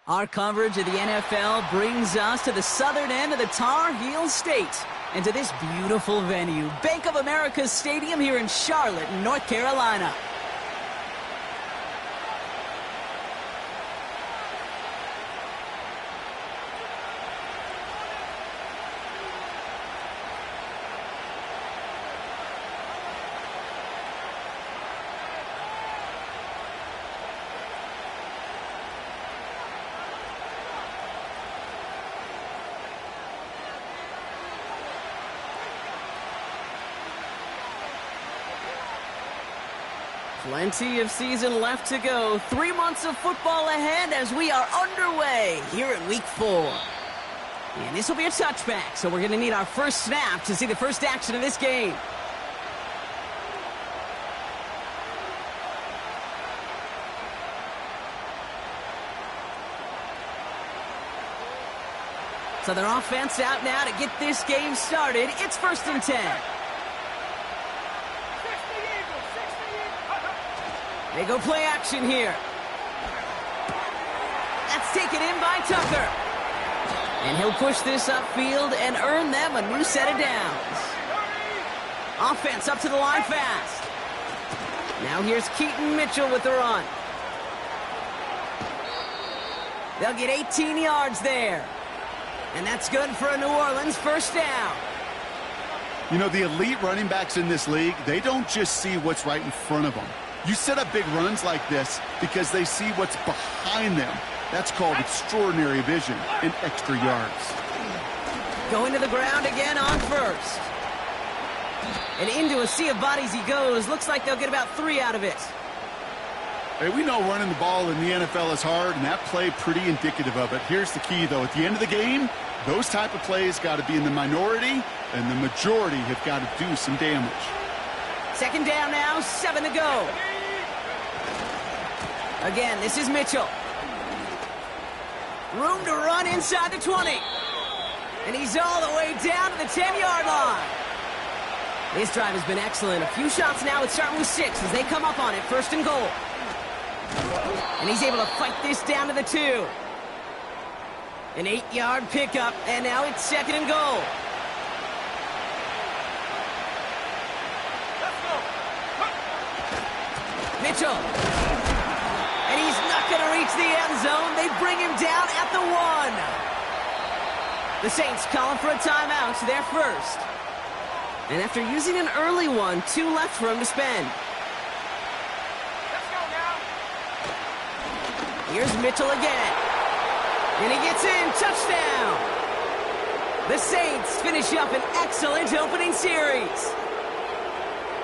Our coverage of the NFL brings us to the southern end of the Tar Heel State and to this beautiful venue, Bank of America Stadium here in Charlotte, North Carolina. Plenty of season left to go. 3 months of football ahead as we are underway here in Week 4. And this will be a touchback, so we're going to need our first snap to see the first action of this game. So their offense out now to get this game started. It's 1st and 10. They go play action here. That's taken in by Tucker. And he'll push this upfield and earn them a new set of downs. Offense up to the line fast. Now here's Keaton Mitchell with the run. They'll get 18 yards there. And that's good for a New Orleans first down. You know, the elite running backs in this league, they don't just see what's right in front of them. You set up big runs like this because they see what's behind them. That's called extraordinary vision and extra yards. Going to the ground again on first. And into a sea of bodies he goes. Looks like they'll get about 3 out of it. Hey, we know running the ball in the NFL is hard, and that play pretty indicative of it. Here's the key, though. At the end of the game, those type of plays got to be in the minority, and the majority have got to do some damage. 2nd down now, 7 to go. Again, this is Mitchell. Room to run inside the 20. And he's all the way down to the 10-yard line. This drive has been excellent. A few shots now. It's starting with 6 as they come up on it. 1st and goal. And he's able to fight this down to the 2. An 8-yard pickup, and now it's 2nd and goal. Mitchell. And he's not going to reach the end zone. They bring him down at the 1. The Saints calling for a timeout. They're first. And after using an early one, 2 left for him to spend. Let's go now. Here's Mitchell again. And he gets in. Touchdown. The Saints finish up an excellent opening series.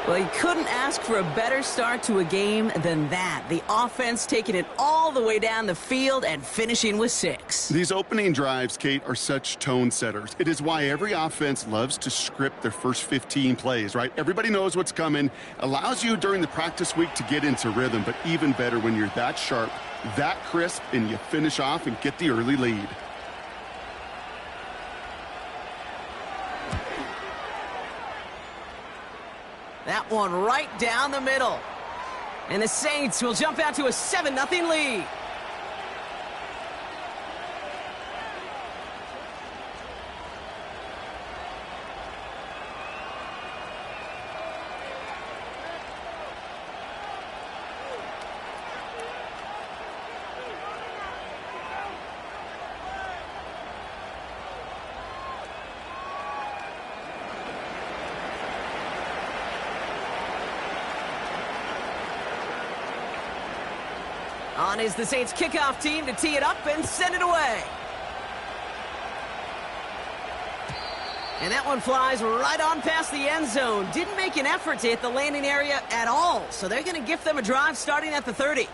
Well, you couldn't ask for a better start to a game than that. The offense taking it all the way down the field and finishing with 6. These opening drives, Kate, are such tone setters. It is why every offense loves to script their first 15 plays, right? Everybody knows what's coming. Allows you during the practice week to get into rhythm, but even better when you're that sharp, that crisp, and you finish off and get the early lead. That one right down the middle. And the Saints will jump out to a 7-0 lead. On is the Saints kickoff team to tee it up and send it away. And that one flies right on past the end zone. Didn't make an effort to hit the landing area at all. So they're going to gift them a drive starting at the 30.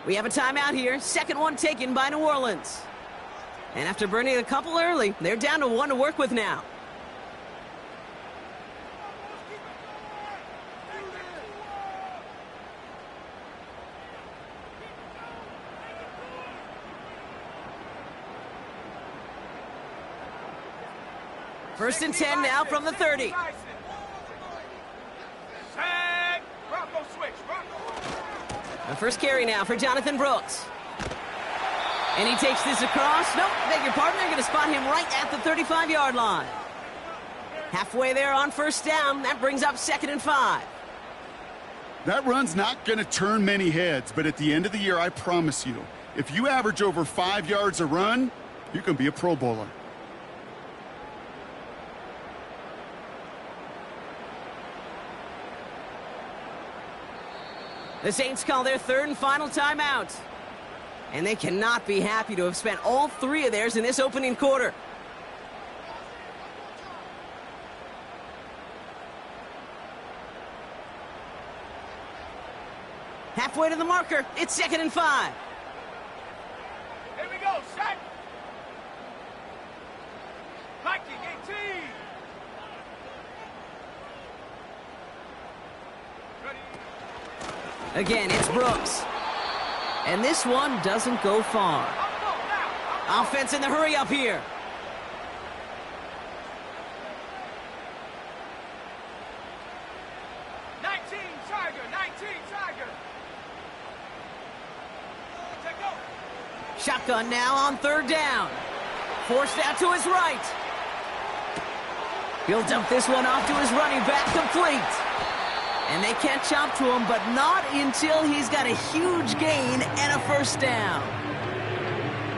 We have a timeout here. 2nd one taken by New Orleans. And after burning a couple early, they're down to 1 to work with now. First and 10 now from the 30. Tag. Bronco switch. Bronco. The first carry now for Jonathan Brooks. And he takes this across. Nope, beg your pardon. They're going to spot him right at the 35-yard line. Halfway there on first down. That brings up 2nd and 5. That run's not going to turn many heads, but at the end of the year, I promise you, if you average over 5 yards a run, you can be a Pro Bowler. The Saints call their 3rd and final timeout. And they cannot be happy to have spent all 3 of theirs in this opening quarter. Halfway to the marker, it's 2nd and 5. Here we go, set. Mikey, 18. Ready. Again, it's Brooks. And this one doesn't go far. Offense in the hurry up here. Shotgun now on 3rd down. Forced out to his right. He'll dump this one off to his running back, complete. And they catch up to him, but not until he's got a huge gain and a first down.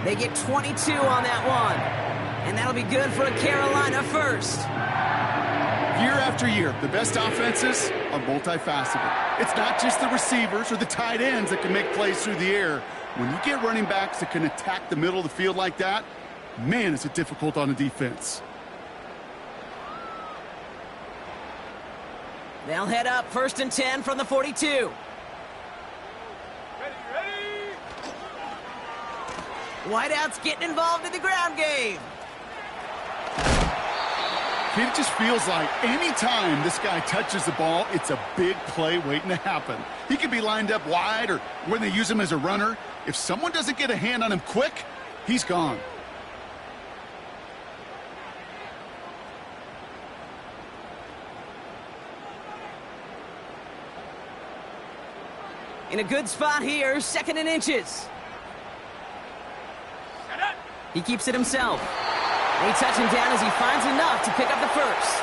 They get 22 on that one. And that'll be good for a Carolina first. Year after year, the best offenses are multifaceted. It's not just the receivers or the tight ends that can make plays through the air. When you get running backs that can attack the middle of the field like that, man, is it difficult on a defense. They'll head up 1st and 10 from the 42. Ready, ready. Whiteout's getting involved in the ground game. It just feels like any time this guy touches the ball, it's a big play waiting to happen. He could be lined up wide, or when they use him as a runner, if someone doesn't get a hand on him quick, he's gone. In a good spot here, 2nd and inches. He keeps it himself. They touch him down as he finds enough to pick up the first.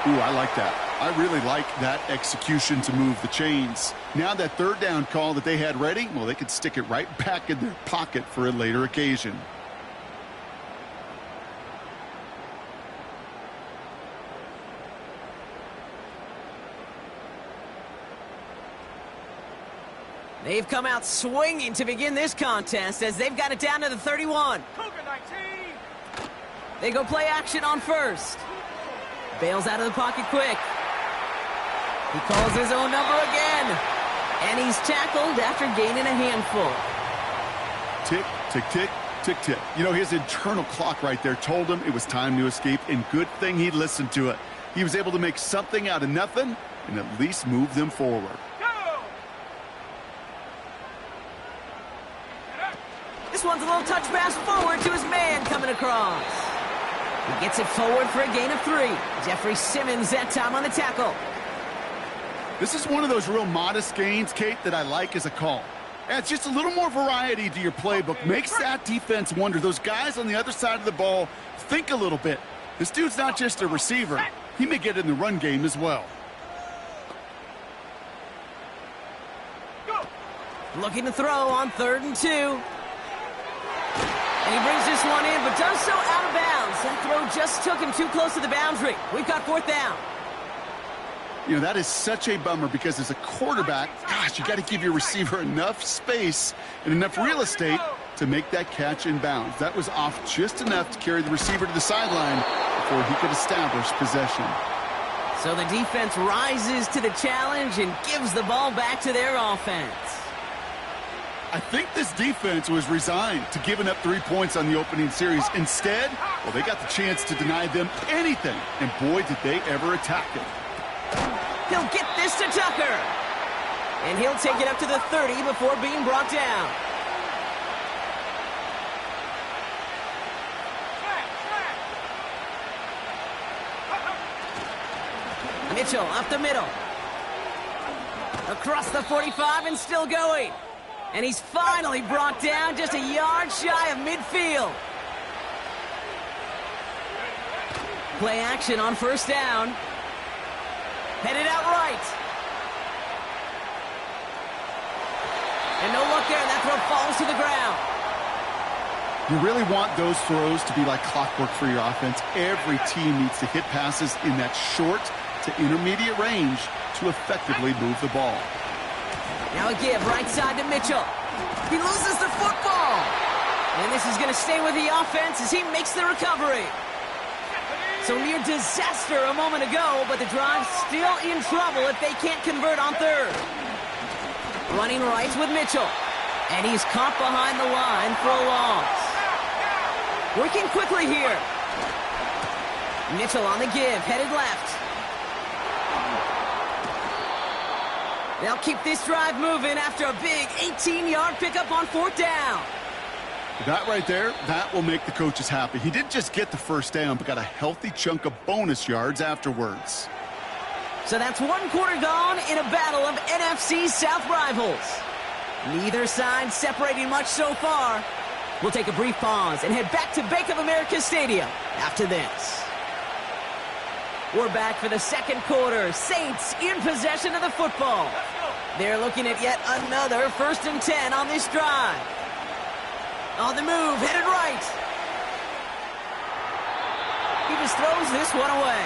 Ooh, I like that. I really like that execution to move the chains. Now that 3rd down call that they had ready, well, they could stick it right back in their pocket for a later occasion. They've come out swinging to begin this contest as they've got it down to the 31. Cougar 19. They go play action on 1st. Bails out of the pocket quick. He calls his own number again. And he's tackled after gaining a handful. Tick, tick, tick, tick, tick. You know, his internal clock right there told him it was time to escape, and good thing he listened to it. He was able to make something out of nothing and at least move them forward. This one's a little touch pass forward to his man coming across. He gets it forward for a gain of 3. Jeffrey Simmons that time on the tackle. This is one of those real modest gains, Kate, that I like as a call. Adds just a little more variety to your playbook. Makes that defense wonder. Those guys on the other side of the ball think a little bit. This dude's not just a receiver. He may get in the run game as well. Looking to throw on 3rd and 2. And he brings this one in, but does so out of bounds. That throw just took him too close to the boundary. We've got 4th down. You know, that is such a bummer because as a quarterback, gosh, you got to give your receiver enough space and enough real estate to make that catch in bounds. That was off just enough to carry the receiver to the sideline before he could establish possession. So the defense rises to the challenge and gives the ball back to their offense. I think this defense was resigned to giving up 3 points on the opening series. Instead, well, they got the chance to deny them anything, and boy, did they ever attack it. He'll get this to Tucker. And he'll take it up to the 30 before being brought down. Mitchell up the middle. Across the 45 and still going. And he's finally brought down just a yard shy of midfield. Play action on first down. Headed out right. And no luck there, and that throw falls to the ground. You really want those throws to be like clockwork for your offense. Every team needs to hit passes in that short to intermediate range to effectively move the ball. Now a give right side to Mitchell. He loses the football. And this is going to stay with the offense as he makes the recovery. So near disaster a moment ago, but the drive's still in trouble if they can't convert on third. Running right with Mitchell. And he's caught behind the line for a loss. Working quickly here. Mitchell on the give, headed left. They'll keep this drive moving after a big 18-yard pickup on fourth down. That right there, that will make the coaches happy. He didn't just get the first down, but got a healthy chunk of bonus yards afterwards. So that's one quarter gone in a battle of NFC South rivals. Neither side separating much so far. We'll take a brief pause and head back to Bank of America Stadium after this. We're back for the second quarter. Saints in possession of the football. They're looking at yet another 1st and 10 on this drive. On the move, headed right. He just throws this one away.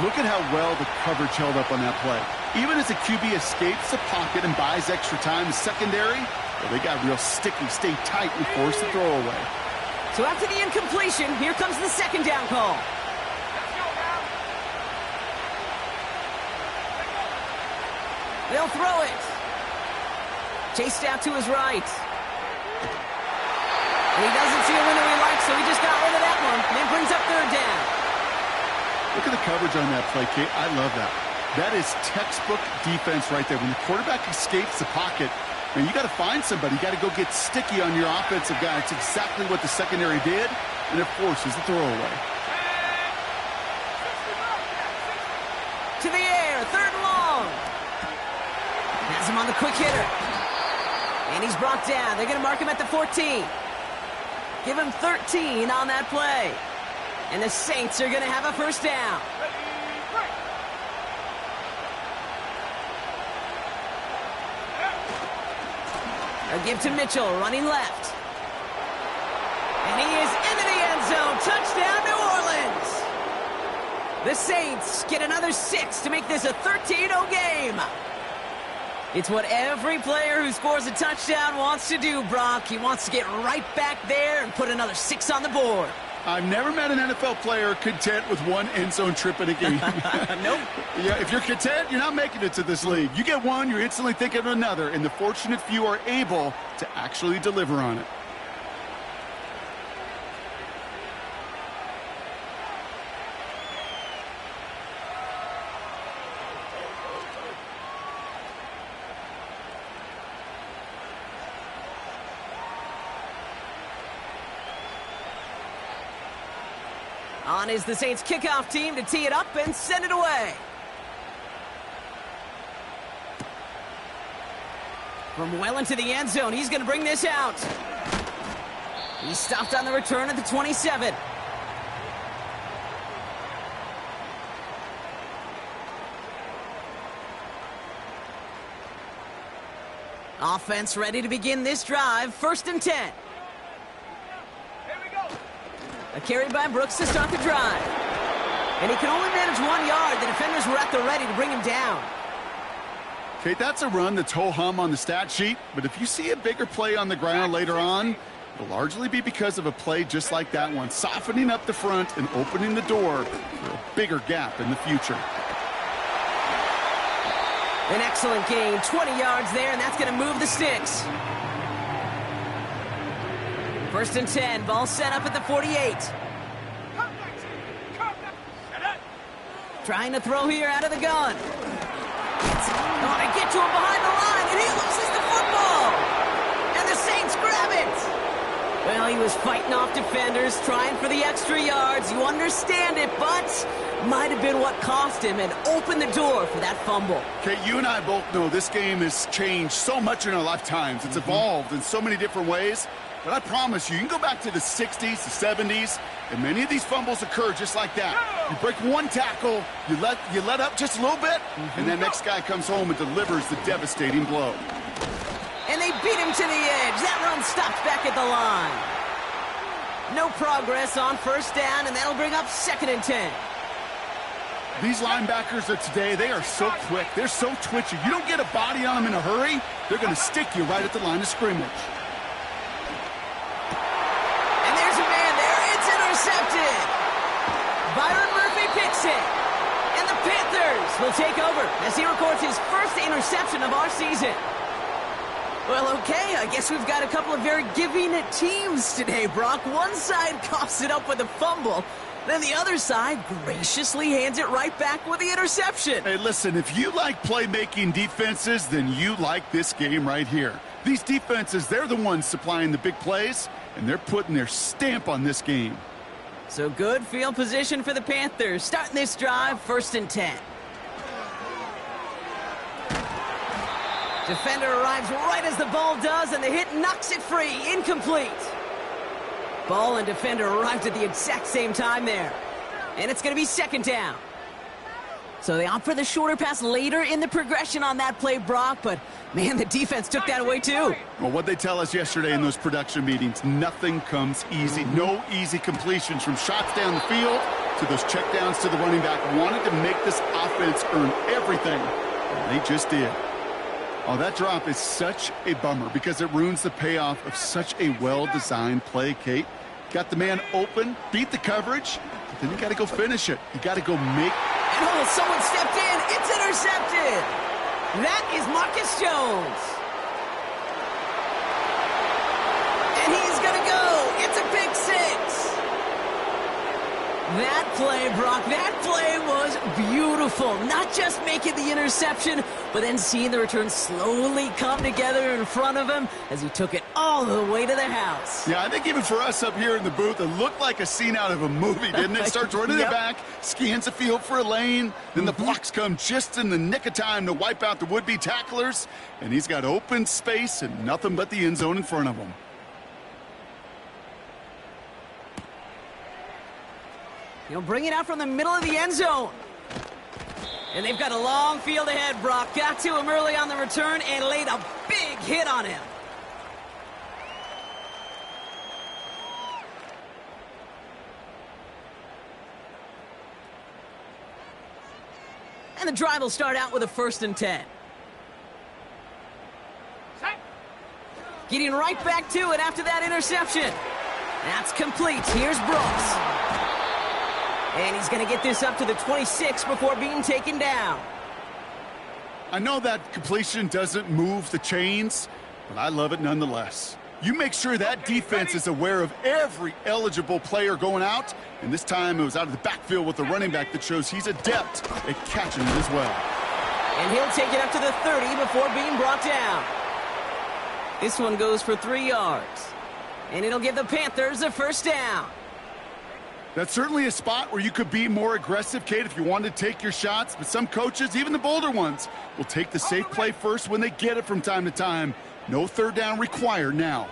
Look at how well the coverage held up on that play. Even as the QB escapes the pocket and buys extra time, the secondary, well, they got real sticky, stay tight, and force the throw away. So after the incompletion, here comes the second down call. They'll throw it. Chased out to his right. And he doesn't see a window he likes, so he just got rid of that one. And then brings up third down. Look at the coverage on that play, Kate. I love that. That is textbook defense right there. When the quarterback escapes the pocket, man, you got to find somebody. You got to go get sticky on your offensive guy. It's exactly what the secondary did, and it forces the throwaway. To the air, third and long. Has him on the quick hitter. And he's brought down. They're going to mark him at the 14. Give him 13 on that play. And the Saints are going to have a first down. A give to Mitchell, running left. And he is into the end zone. Touchdown, New Orleans. The Saints get another 6 to make this a 13-0 game. It's what every player who scores a touchdown wants to do, Brock. He wants to get right back there and put another 6 on the board. I've never met an NFL player content with one end zone trip in a game. Nope. Yeah, if you're content, you're not making it to this league. You get one, you're instantly thinking of another, and the fortunate few are able to actually deliver on it. On is the Saints kickoff team to tee it up and send it away. From well into the end zone, he's going to bring this out. He's stopped on the return at the 27. Offense ready to begin this drive. 1st and 10. A carry by Brooks to start the drive. And he can only manage 1 yard. The defenders were at the ready to bring him down. Okay, that's a run that's ho-hum on the stat sheet, but if you see a bigger play on the ground later on, it'll largely be because of a play just like that one, softening up the front and opening the door for a bigger gap in the future. An excellent gain, 20 yards there, and that's going to move the sticks. 1st and 10, ball set up at the 48. Trying to throw here out of the gun. Oh, they get to him behind the line, and he loses the football. And the Saints grab it. Well, Well, he was fighting off defenders, trying for the extra yards. You understand it, but might have been what cost him and opened the door for that fumble. Okay, you and I both know this game has changed so much in our lifetimes. It's evolved in so many different ways. But I promise you, you can go back to the 60s, the 70s, and many of these fumbles occur just like that. You break one tackle, you let up just a little bit, and that next guy comes home and delivers the devastating blow. And they beat him to the edge. That run stopped back at the line. No progress on first down, and that'll bring up 2nd and 10. These linebackers of today, they are so quick. They're so twitchy. You don't get a body on them in a hurry, they're going to stick you right at the line of scrimmage. And there's a man there. It's intercepted. Byron Murphy picks it. And the Panthers will take over as he records his first interception of our season. Well, okay, I guess we've got a couple of very giving teams today, Brock. One side coughs it up with a fumble, then the other side graciously hands it right back with the interception. Hey, listen, if you like playmaking defenses, then you like this game right here. These defenses, they're the ones supplying the big plays, and they're putting their stamp on this game. So good field position for the Panthers. Starting this drive, 1st and 10. Defender arrives right as the ball does, and the hit knocks it free. Incomplete. Ball and defender arrived at the exact same time there. And it's going to be 2nd down. So they opt for the shorter pass later in the progression on that play, Brock, but man, the defense took that away too. Well, what they tell us yesterday in those production meetings, nothing comes easy. No easy completions from shots down the field to those checkdowns to the running back. Wanted to make this offense earn everything, and they just did. Oh, that drop is such a bummer because it ruins the payoff of such a well-designed play, Kate. Got the man open, beat the coverage, but then you got to go finish it. You got to go make... And oh, someone stepped in. It's intercepted. That is Marcus Jones. And he's going to go. It's a pick 6. That play, Brock, that play was beautiful. Not just making the interception, but then seeing the return slowly come together in front of him as he took it all the way to the house. Yeah, I think even for us up here in the booth, it looked like a scene out of a movie, didn't it? Starts running it back, scans the field for a lane, then the blocks come just in the nick of time to wipe out the would-be tacklers, and he's got open space and nothing but the end zone in front of him. He'll bring it out from the middle of the end zone. And they've got a long field ahead, Brock. Got to him early on the return and laid a big hit on him. And the drive will start out with a 1st and 10. Getting right back to it after that interception. That's complete. Here's Brooks. And he's going to get this up to the 26 before being taken down. I know that completion doesn't move the chains, but I love it nonetheless. You make sure that defense is aware of every eligible player going out, and this time it was out of the backfield with the running back that shows he's adept at catching it as well. And he'll take it up to the 30 before being brought down. This one goes for 3 yards. And it'll give the Panthers a 1st down. That's certainly a spot where you could be more aggressive, Kate, if you wanted to take your shots. But some coaches, even the bolder ones, will take the safe play first when they get it from time to time. No 3rd down required now.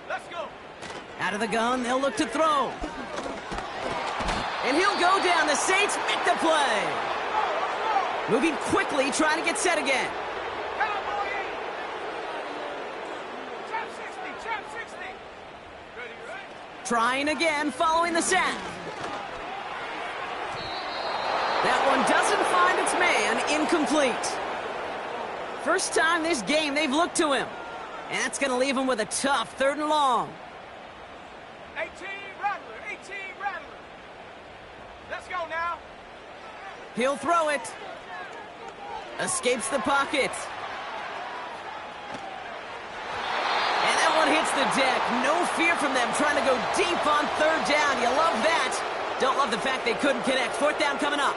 Let's go. Out of the gun, they'll look to throw. And he'll go down. The Saints make the play. Moving quickly, trying to get set again. Trying again, following the sack. That one doesn't find its man. Incomplete. First time this game they've looked to him. And that's going to leave him with a tough 3rd and long. 18 Rattler, 18 Rattler. Let's go now. He'll throw it. Escapes the pocket. And that one hits the deck. No fear from them trying to go deep on 3rd down. You love that. Don't love the fact they couldn't connect. 4th down coming up.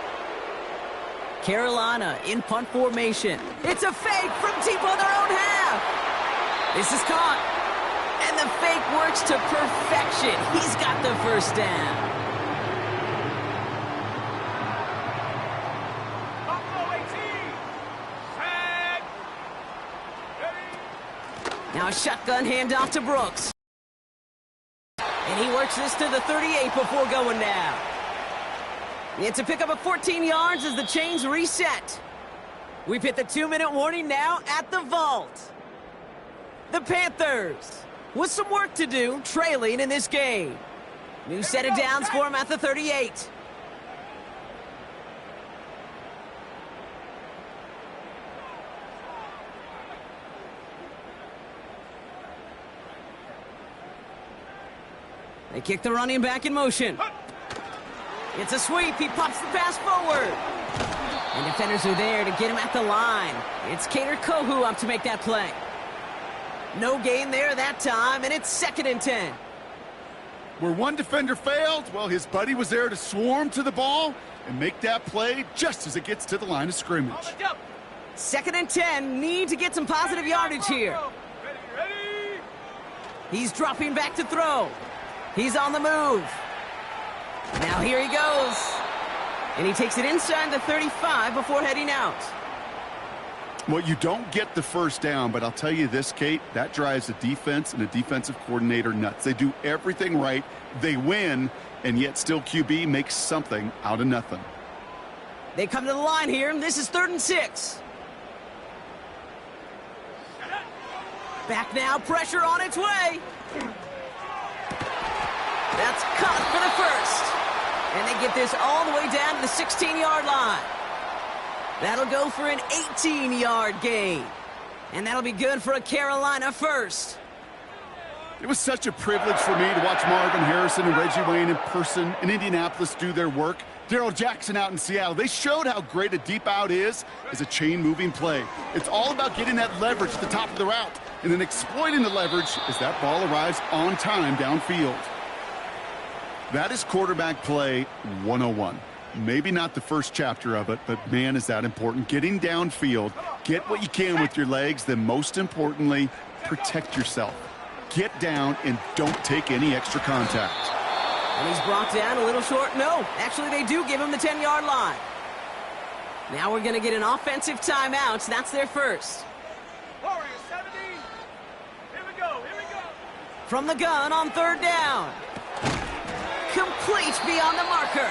Carolina in punt formation. It's a fake from deep on their own half. This is caught. And And the fake works to perfection. He's got the first down. Buffalo 18. Tag. Ready. Now a shotgun handoff to Brooks. And he works this to the 38 before going down. It's a pickup of 14 yards as the chains reset. We've hit the 2-minute warning now at the vault. The Panthers with some work to do, trailing in this game. New set of downs for him at the 38. They kick the running back in motion. It's a sweep. He pops the pass forward. And defenders are there to get him at the line. It's Kader Kohou up to make that play. No gain there that time, and it's 2nd and 10. Where one defender failed, well, his buddy was there to swarm to the ball and make that play just as it gets to the line of scrimmage. On the jump. 2nd and 10. Need to get some positive yardage here. Ready, ready. He's dropping back to throw. He's on the move. Now here he goes. And he takes it inside the 35 before heading out. Well, you don't get the first down, but I'll tell you this, Kate, that drives the defense and the defensive coordinator nuts. They do everything right. They win, and yet still QB makes something out of nothing. They come to the line here, and this is 3rd and 6. Back now, pressure on its way. That's caught for the first. And they get this all the way down to the 16-yard line. That'll go for an 18-yard gain. And that'll be good for a Carolina first. It was such a privilege for me to watch Marvin Harrison and Reggie Wayne in person in Indianapolis do their work. Darrell Jackson out in Seattle. They showed how great a deep out is as a chain-moving play. It's all about getting that leverage at the top of the route and then exploiting the leverage as that ball arrives on time downfield. That is quarterback play 101. Maybe not the first chapter of it, but man, is that important. Getting downfield, get what you can with your legs, then most importantly, protect yourself. Get down and don't take any extra contact. And he's brought down a little short. No, actually they do give him the 10-yard line. Now we're going to get an offensive timeout. So that's their first. Warriors 70. Here we go, here we go. From the gun on 3rd down. Complete beyond the marker.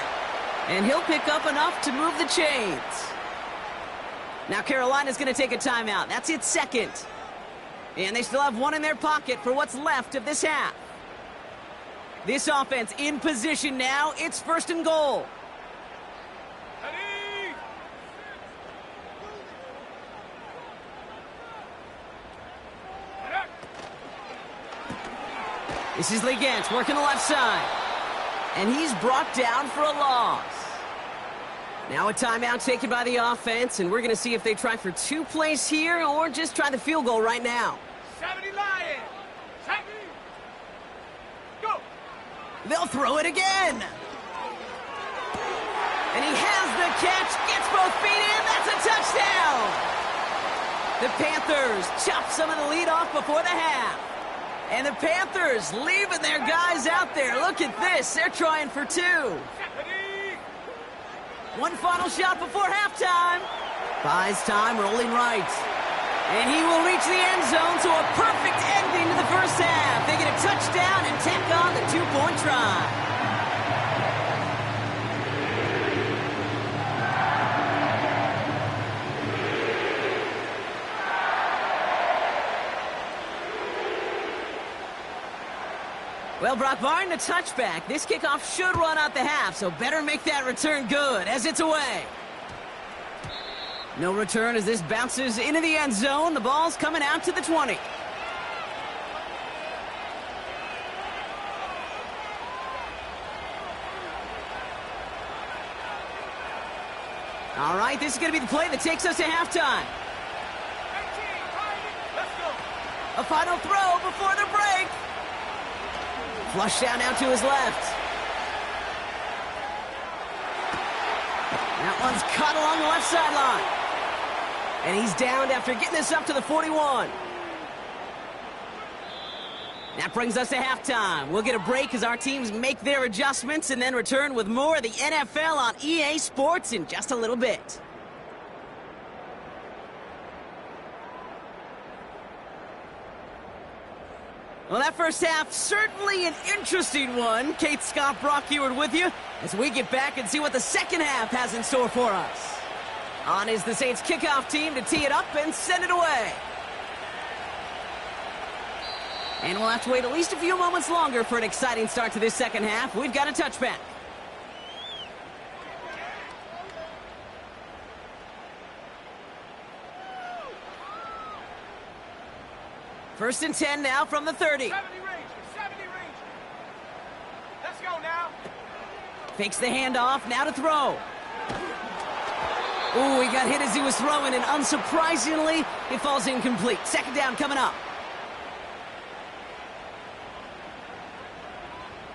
And he'll pick up enough to move the chains. Now Carolina's going to take a timeout. That's its second. And they still have one in their pocket for what's left of this half. This offense in position now. It's 1st and goal. Ready. This is Lee Gantz working the left side. And he's brought down for a loss. Now a timeout taken by the offense, and we're going to see if they try for 2 plays here or just try the field goal right now. 70 Lions. 70. Go. They'll throw it again. And he has the catch, gets both feet in, that's a touchdown. The Panthers chop some of the lead off before the half. And the Panthers leaving their guys out there. Look at this, they're trying for 2. Ready. One final shot before halftime. Buys time, rolling right. And he will reach the end zone, so a perfect ending to the first half. They get a touchdown and tack on the 2-point try. Well, Brock, barring the touchback, this kickoff should run out the half, so better make that return good as it's away. No return as this bounces into the end zone. The ball's coming out to the 20. All right, this is going to be the play that takes us to halftime. 18, let's go. A final throw before the break. Flush down now to his left. That one's caught along the left sideline. And he's downed after getting this up to the 41. That brings us to halftime. We'll get a break as our teams make their adjustments and then return with more of the NFL on EA Sports in just a little bit. Well, that first half, certainly an interesting one. Kate Scott, Brock Eward with you as we get back and see what the second half has in store for us. On is the Saints kickoff team to tee it up and send it away. And we'll have to wait at least a few moments longer for an exciting start to this second half. We've got a touchback. First and 10 now from the 30. 70 range. Let's go now. Fakes the handoff, now to throw. Ooh, he got hit as he was throwing, and unsurprisingly, it falls incomplete. Second down coming up.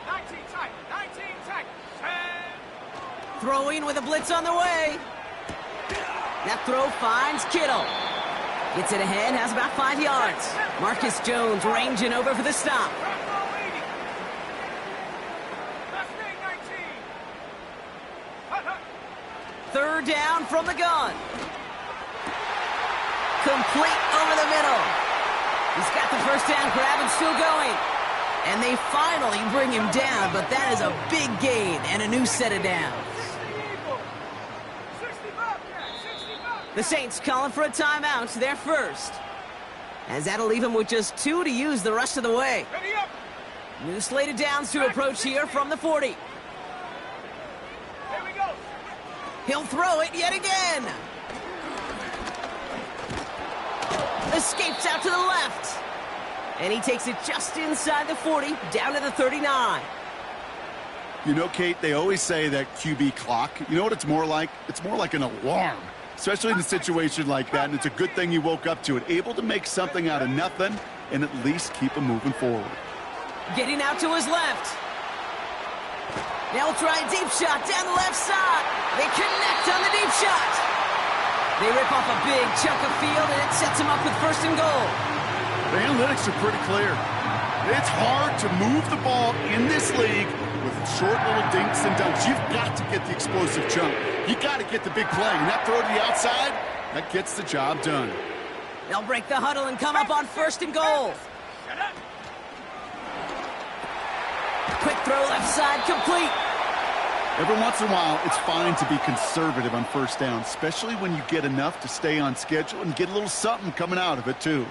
19 tight. 10. Throwing with a blitz on the way. That throw finds Kittle. Gets it ahead, has about 5 yards. Marcus Jones ranging over for the stop. Third down from the gun. Complete over the middle. He's got the first down grab and still going. And they finally bring him down, but that is a big gain and a new set of downs. The Saints calling for a timeout, their first. As that'll leave him with just 2 to use the rest of the way. New slated downs to approach here from the 40. Here we go. He'll throw it yet again. Escapes out to the left. And he takes it just inside the 40, down to the 39. You know, Kate, they always say that QB clock, you know what it's more like? It's more like an alarm, especially in a situation like that. And it's a good thing you woke up to it, able to make something out of nothing and at least keep him moving forward. Getting out to his left. Now we'll try a deep shot down the left side. They connect on the deep shot. They rip off a big chunk of field, and it sets them up with first and goal. The analytics are pretty clear. It's hard to move the ball in this league with short little dinks and dunks. You've got to get the explosive chunk. You got to get the big play. And that throw to the outside, that gets the job done. They'll break the huddle and come up on first and goal. Quick throw left side, complete. Every once in a while, it's fine to be conservative on first down, especially when you get enough to stay on schedule and get a little something coming out of it, too.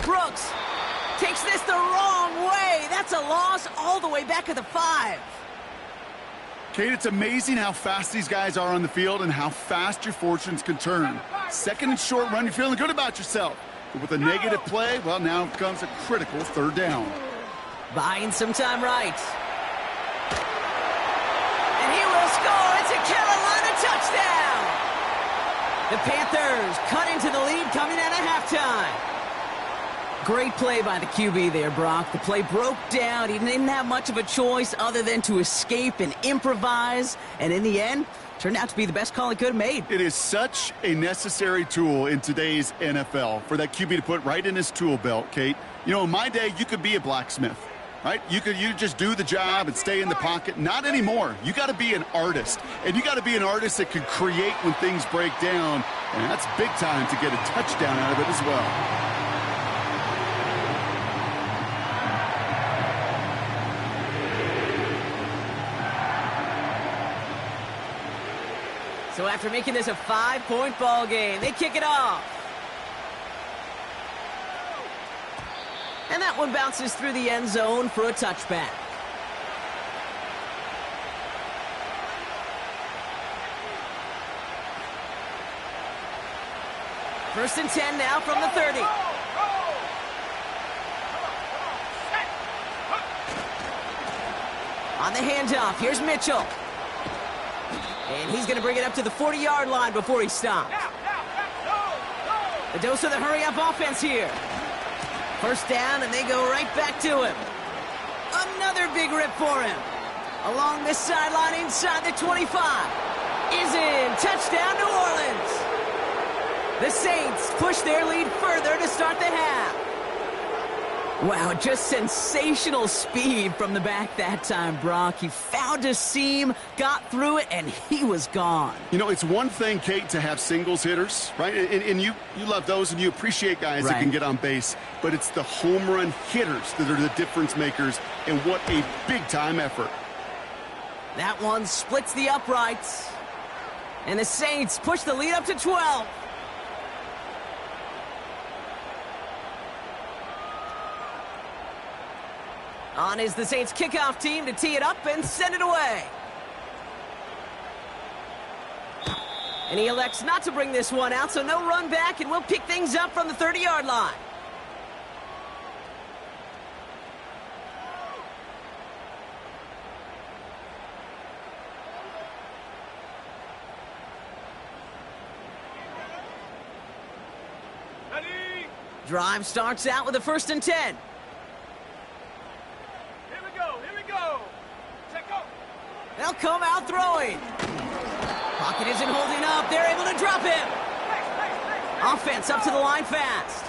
Brooks takes this the wrong way. That's a loss all the way back at the 5. Kate, it's amazing how fast these guys are on the field and how fast your fortunes can turn. Second and short run, you're feeling good about yourself. But with a negative play, well, now comes a critical third down. Buying some time right. And he will score. It's a Carolina touchdown. The Panthers cut into the lead coming out of halftime. Great play by the QB there, Brock. The play broke down. He didn't have much of a choice other than to escape and improvise. And in the end, turned out to be the best call he could have made. It is such a necessary tool in today's NFL for that QB to put right in his tool belt, Kate. You know, in my day, you could be a blacksmith, right? You just do the job and stay in the pocket. Not anymore. You got to be an artist. And you got to be an artist that can create when things break down. And that's big time to get a touchdown out of it as well. So after making this a 5-point ball game, they kick it off. And that one bounces through the end zone for a touchback. First and 10 now from the 30. On the handoff, here's Mitchell. And he's going to bring it up to the 40-yard line before he stops. A dose of the hurry-up offense here. First down, and they go right back to him. Another big rip for him. Along this sideline inside the 25. Is in. Touchdown, New Orleans. The Saints push their lead further to start the half. Wow, just sensational speed from the back that time, Brock. He found a seam, got through it, and he was gone. You know, it's one thing, Kate, to have singles hitters, right? And you love those, and you appreciate guys that can get on base. But it's the home run hitters that are the difference makers, and what a big-time effort. That one splits the uprights. And the Saints push the lead up to 12. On is the Saints kickoff team to tee it up and send it away. And he elects not to bring this one out, so no run back, and we'll pick things up from the 30-yard line. Ready? Drive starts out with a 1st and 10. They'll come out throwing. Pocket isn't holding up. They're able to drop him. Offense up to the line fast.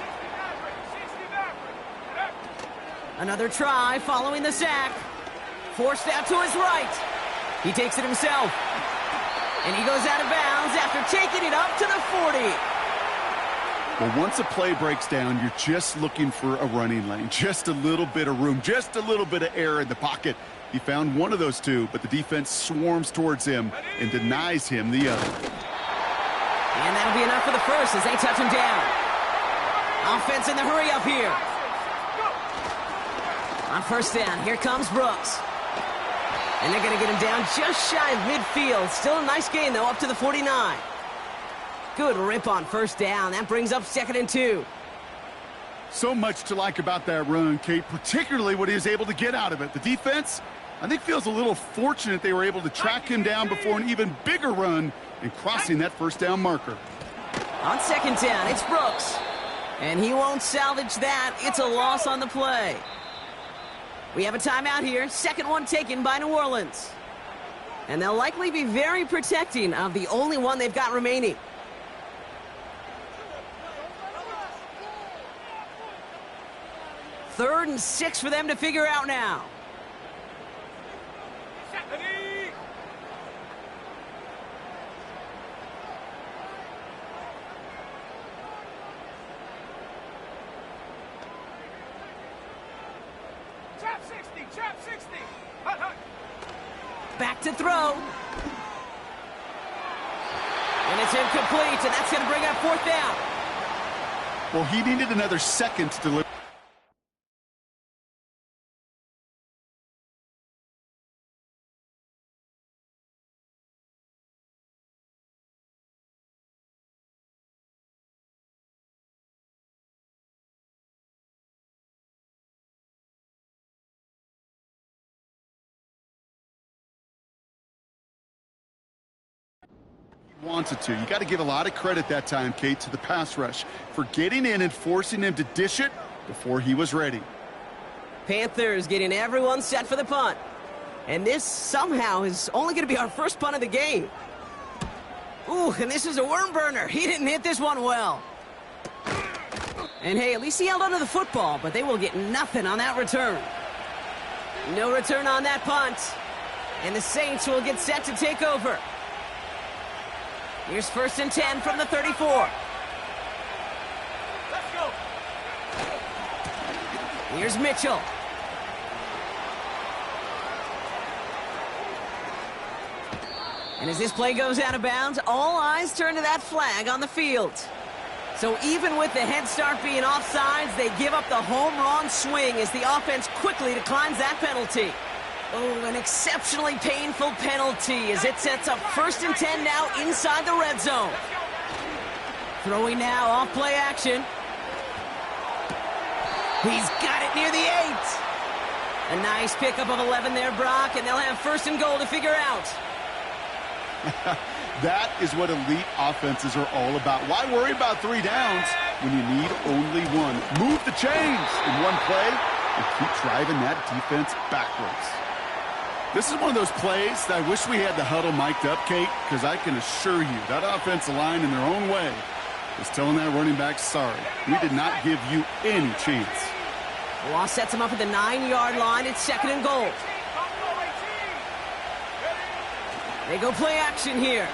Another try following the sack. Forced out to his right. He takes it himself. And he goes out of bounds after taking it up to the 40. Well, once a play breaks down, you're just looking for a running lane. Just a little bit of room. Just a little bit of air in the pocket. He found one of those two, but the defense swarms towards him and denies him the other. And that'll be enough for the first as they touch him down. Offense in the hurry up here. On 1st down, here comes Brooks. And they're going to get him down just shy of midfield. Still a nice gain, though, up to the 49. Good rip on 1st down. That brings up 2nd and 2. So much to like about that run, Kate, particularly what he was able to get out of it. The defense, I think, feels a little fortunate they were able to track him down before an even bigger run and crossing that 1st down marker. On 2nd down, it's Brooks. And he won't salvage that. It's a loss on the play. We have a timeout here. 2nd one taken by New Orleans. And they'll likely be very protecting of the only one they've got remaining. 3rd and 6 for them to figure out now. Ready? Trap 60, trap 60. Hut, hut. Back to throw. And it's incomplete, and that's going to bring up 4th down. Well, he needed another second to deliver. Wanted to. You got to give a lot of credit that time, Kate, to the pass rush for getting in and forcing him to dish it before he was ready. Panthers getting everyone set for the punt. And this somehow is only going to be our first punt of the game. Ooh, and this is a worm burner. He didn't hit this one well. And hey, at least he held onto the football, but they will get nothing on that return. No return on that punt. And the Saints will get set to take over. Here's 1st and 10 from the 34. Let's go. Here's Mitchell. And as this play goes out of bounds, all eyes turn to that flag on the field. So even with the head start being offsides, they give up the home run swing as the offense quickly declines that penalty. Oh, an exceptionally painful penalty as it sets up 1st and 10 now inside the red zone. Throwing now off play action. He's got it near the 8. A nice pickup of 11 there, Brock, and they'll have 1st and goal to figure out. That is what elite offenses are all about. Why worry about 3 downs when you need only 1? Move the chains in one play and keep driving that defense backwards. This is one of those plays that I wish we had the huddle mic'd up, Kate, because I can assure you that offensive line in their own way was telling that running back, sorry, we did not give you any chance. Law sets him up at the 9-yard line. It's 2nd and goal. They go play action here.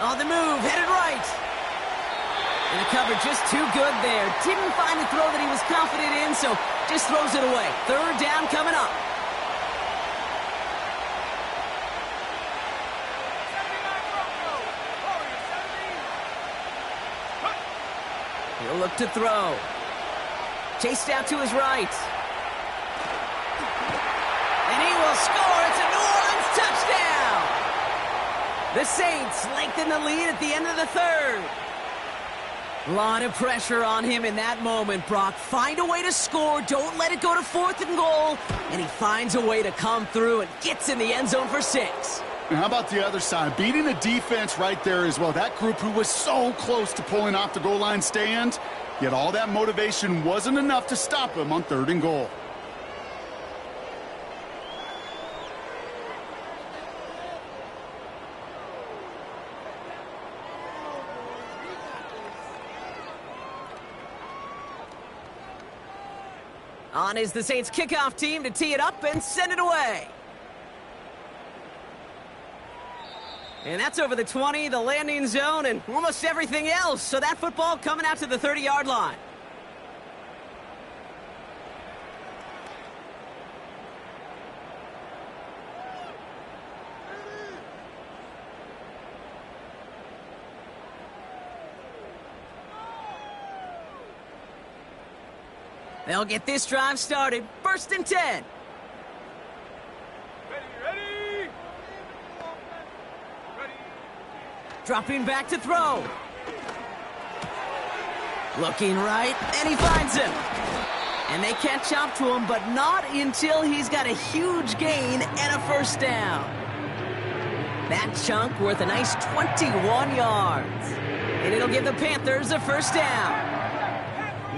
On the move, headed right. And the cover just too good there. Didn't find the throw that he was confident in, so just throws it away. 3rd down coming up. He'll look to throw. Chased out to his right. And he will score. It's a New Orleans touchdown. The Saints lengthen the lead at the end of the 3rd. A lot of pressure on him in that moment, Brock. Find a way to score. Don't let it go to 4th and goal. And he finds a way to come through and gets in the end zone for 6. And how about the other side? Beating the defense right there as well. That group who was so close to pulling off the goal line stand, yet all that motivation wasn't enough to stop him on 3rd and goal. On is the Saints kickoff team to tee it up and send it away. And that's over the 20, the landing zone, and almost everything else. So that football coming out to the 30-yard line. They'll get this drive started. 1st and 10. Ready. Dropping back to throw. Looking right, and he finds him. And they catch up to him, but not until he's got a huge gain and a 1st down. That chunk worth a nice 21 yards. And it'll give the Panthers a 1st down.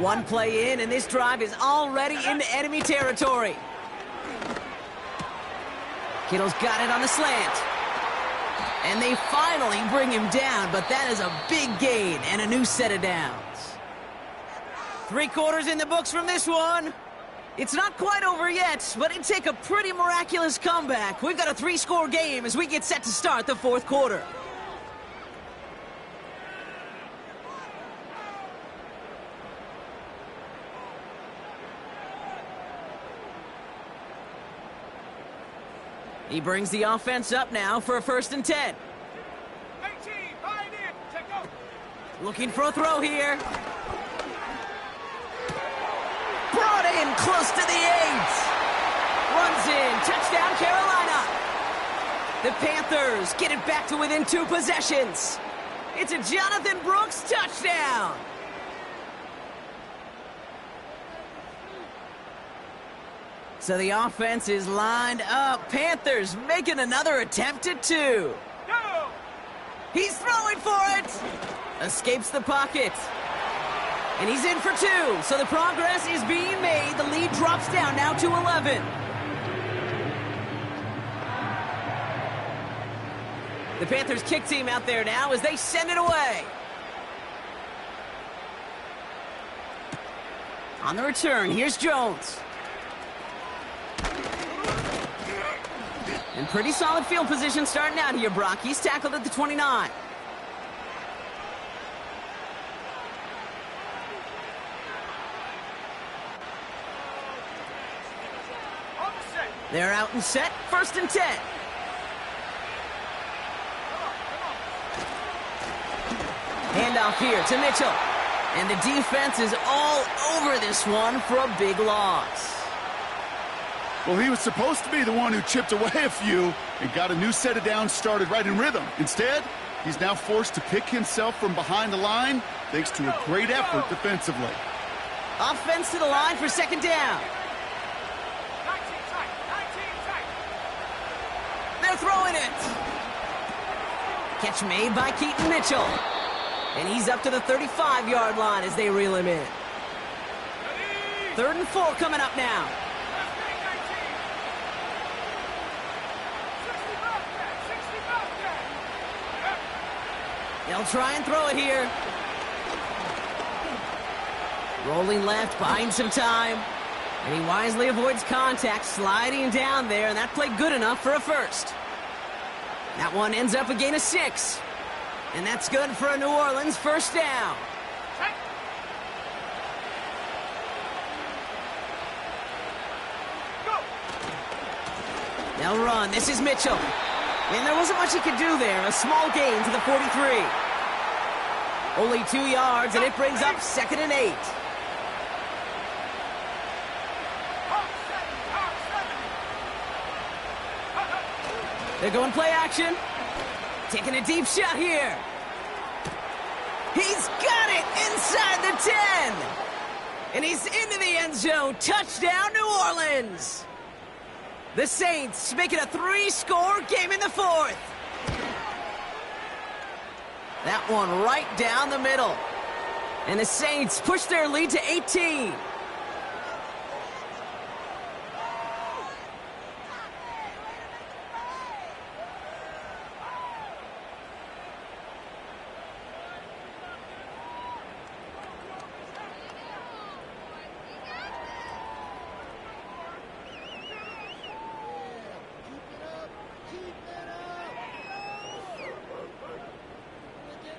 One play in, and this drive is already into enemy territory. Kittle's got it on the slant. And they finally bring him down, but that is a big gain and a new set of downs. 3 quarters in the books from this one. It's not quite over yet, but it'd take a pretty miraculous comeback. We've got a 3-score game as we get set to start the 4th quarter. He brings the offense up now for a 1st and 10. 18, behind it. Check out. Looking for a throw here. Brought in close to the 8. Runs in. Touchdown, Carolina. The Panthers get it back to within 2 possessions. It's a Jonathan Brooks touchdown. So the offense is lined up. Panthers making another attempt at 2. Go. He's throwing for it. Escapes the pocket. And he's in for 2. So the progress is being made. The lead drops down now to 11. The Panthers kick team out there now as they send it away. On the return, here's Jones. And pretty solid field position starting out here, Brock. He's tackled at the 29. They're out and set. 1st and 10. Handoff here to Mitchell. And the defense is all over this one for a big loss. Well, he was supposed to be the one who chipped away a few and got a new set of downs started right in rhythm. Instead, he's now forced to pick himself from behind the line thanks to a great effort defensively. Offense to the line for 2nd down. 19 tight. They're throwing it. Catch made by Keaton Mitchell. And he's up to the 35-yard line as they reel him in. 3rd and 4 coming up now. They'll try and throw it here. Rolling left, buying some time. And he wisely avoids contact, sliding down there, and that played good enough for a first. That one ends up a gain of 6. And that's good for a New Orleans first down. They'll run. This is Mitchell. And there wasn't much he could do there. A small gain to the 43. Only 2 yards, and it brings up 2nd and 8. They're going play action. Taking a deep shot here. He's got it inside the 10. And he's into the end zone. Touchdown, New Orleans. The Saints make it a 3-score game in the 4th. That one right down the middle. And the Saints push their lead to 18.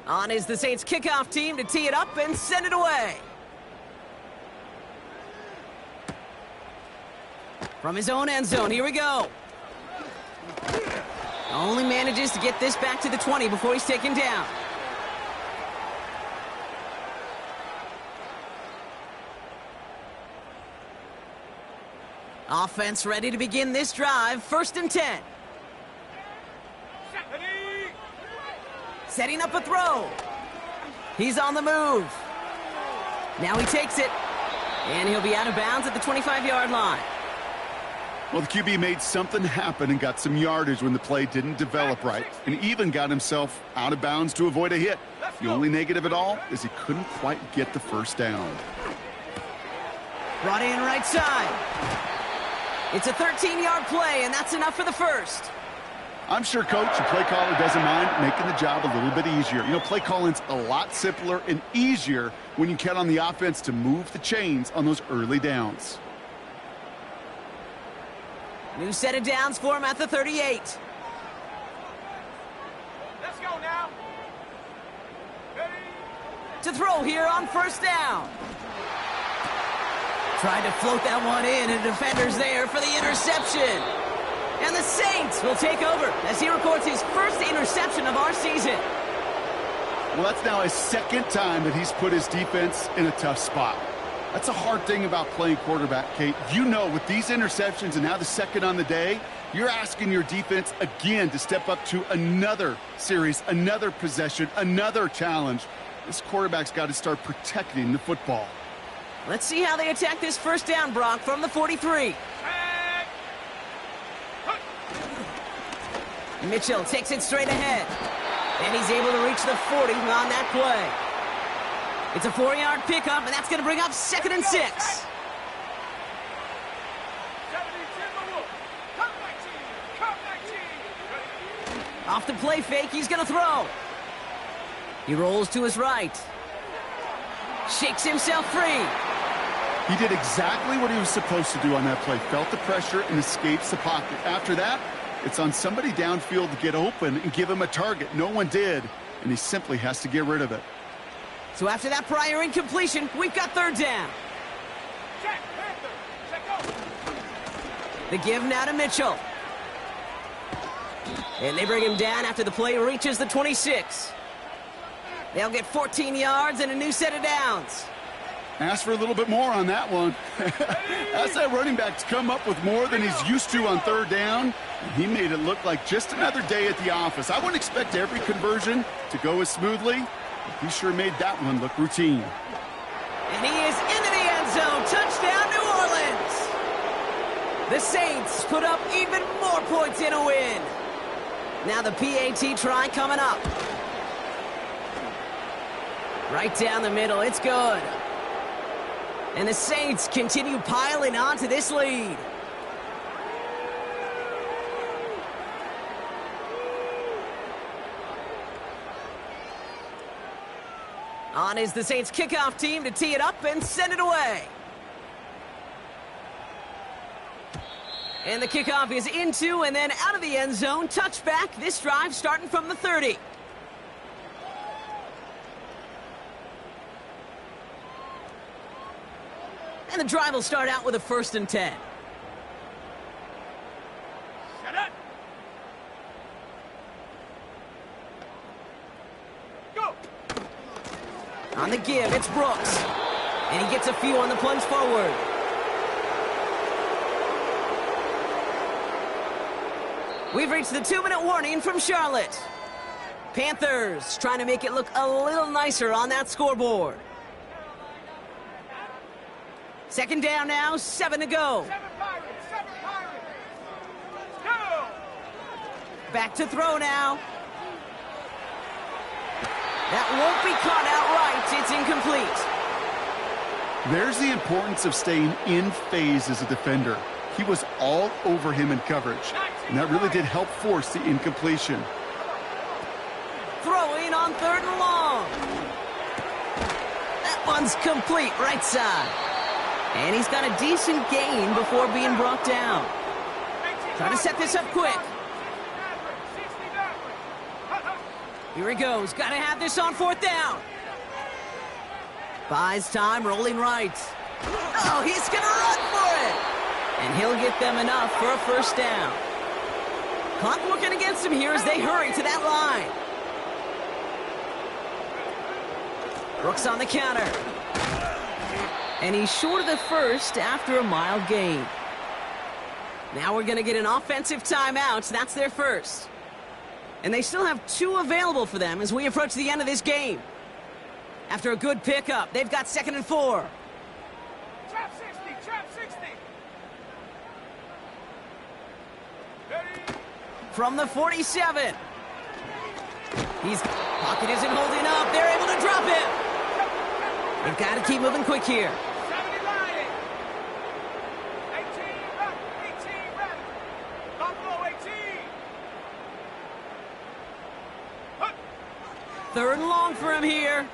On is the Saints kickoff team to tee it up and send it away. From his own end zone, here we go. Only manages to get this back to the 20 before he's taken down. Offense ready to begin this drive, 1st and 10. Setting up a throw. He's on the move. Now he takes it. And he'll be out of bounds at the 25-yard line. Well, the QB made something happen and got some yardage when the play didn't develop right, and even got himself out of bounds to avoid a hit. The only negative at all is he couldn't quite get the first down. Brought in right side. It's a 13-yard play, and that's enough for the first. I'm sure Coach and play caller doesn't mind making the job a little bit easier. You know, play calling's a lot simpler and easier when you count on the offense to move the chains on those early downs. New set of downs for him at the 38. Let's go now. Ready? To throw here on 1st down. Tried to float that one in, and the defender's there for the interception. And the Saints will take over as he records his first interception of our season. Well, that's now his 2nd time that he's put his defense in a tough spot. That's a hard thing about playing quarterback, Kate. You know, with these interceptions and now the 2nd on the day, you're asking your defense again to step up to another series, another possession, another challenge. This quarterback's got to start protecting the football. Let's see how they attack this 1st down, Brock, from the 43. Mitchell takes it straight ahead. And he's able to reach the 40 on that play. It's a 4-yard pickup, and that's going to bring up 2nd and 6. Off the play fake, he's going to throw. He rolls to his right. Shakes himself free. He did exactly what he was supposed to do on that play. Felt the pressure and escapes the pocket. After that, it's on somebody downfield to get open and give him a target. No one did, and he simply has to get rid of it. So after that prior incompletion, we've got 3rd down. Check, Panther. Check out. The give now to Mitchell. And they bring him down after the play reaches the 26. They'll get 14 yards and a new set of downs. Ask for a little bit more on that one. Ask that running back to come up with more than he's used to on 3rd down. And he made it look like just another day at the office. I wouldn't expect every conversion to go as smoothly, but he sure made that one look routine. And he is into the end zone. Touchdown, New Orleans. The Saints put up even more points in a win. Now the PAT try coming up. Right down the middle. It's good. And the Saints continue piling on to this lead. On is the Saints kickoff team to tee it up and send it away. And the kickoff is into and then out of the end zone. Touchback. This drive starting from the 30. And the drive will start out with a 1st and 10. Set up. Go. On the give, it's Brooks. And he gets a few on the plunge forward. We've reached the 2-minute warning from Charlotte. Panthers trying to make it look a little nicer on that scoreboard. 2nd down now, 7 to go. 7 Pirates. 7 Pirates. Go. Back to throw now. That won't be caught outright. It's incomplete. There's the importance of staying in phase as a defender. He was all over him in coverage, and that really did help force the incompletion. Throwing on 3rd and long. That one's complete, right side. And he's got a decent gain before being brought down. Trying to set this up quick. Here he goes. Got to have this on 4th down. Buys time, rolling right. Oh, he's going to run for it. And he'll get them enough for a 1st down. Clock working against him here as they hurry to that line. Brooks on the counter. And he's short of the 1st after a mild gain. Now we're going to get an offensive timeout. That's their 1st. And they still have 2 available for them as we approach the end of this game. After a good pickup, they've got 2nd and 4. Trap 60. Trap 60. Ready. From the 47. Pocket isn't holding up. They're able to drop him. They've got to keep moving quick here. 70 line. 18 back. 18 back. Buffalo 18. 3rd and long for him here.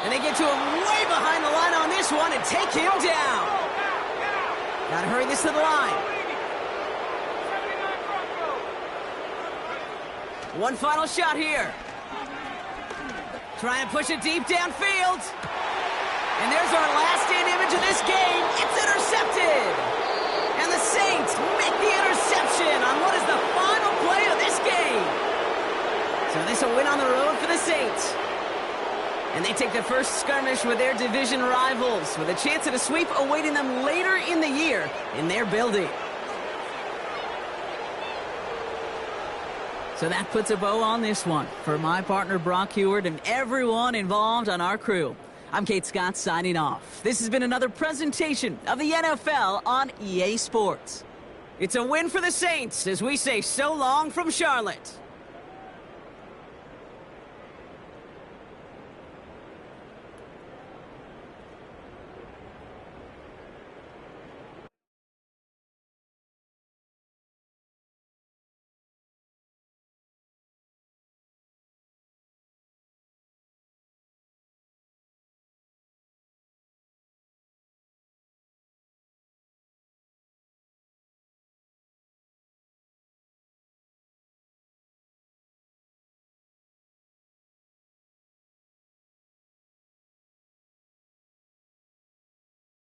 And they get to him way behind the line on this one and take him down. Got to hurry this to the line. 79 Bronco. One final shot here. Trying to push it deep downfield. And there's our last-in image of this game. It's intercepted. And the Saints make the interception on what is the final play of this game. So this will win on the road for the Saints. And they take the first skirmish with their division rivals with a chance at a sweep awaiting them later in the year in their building. So that puts a bow on this one. For my partner Brock Heward and everyone involved on our crew, I'm Kate Scott signing off. This has been another presentation of the NFL on EA Sports. It's a win for the Saints as we say so long from Charlotte.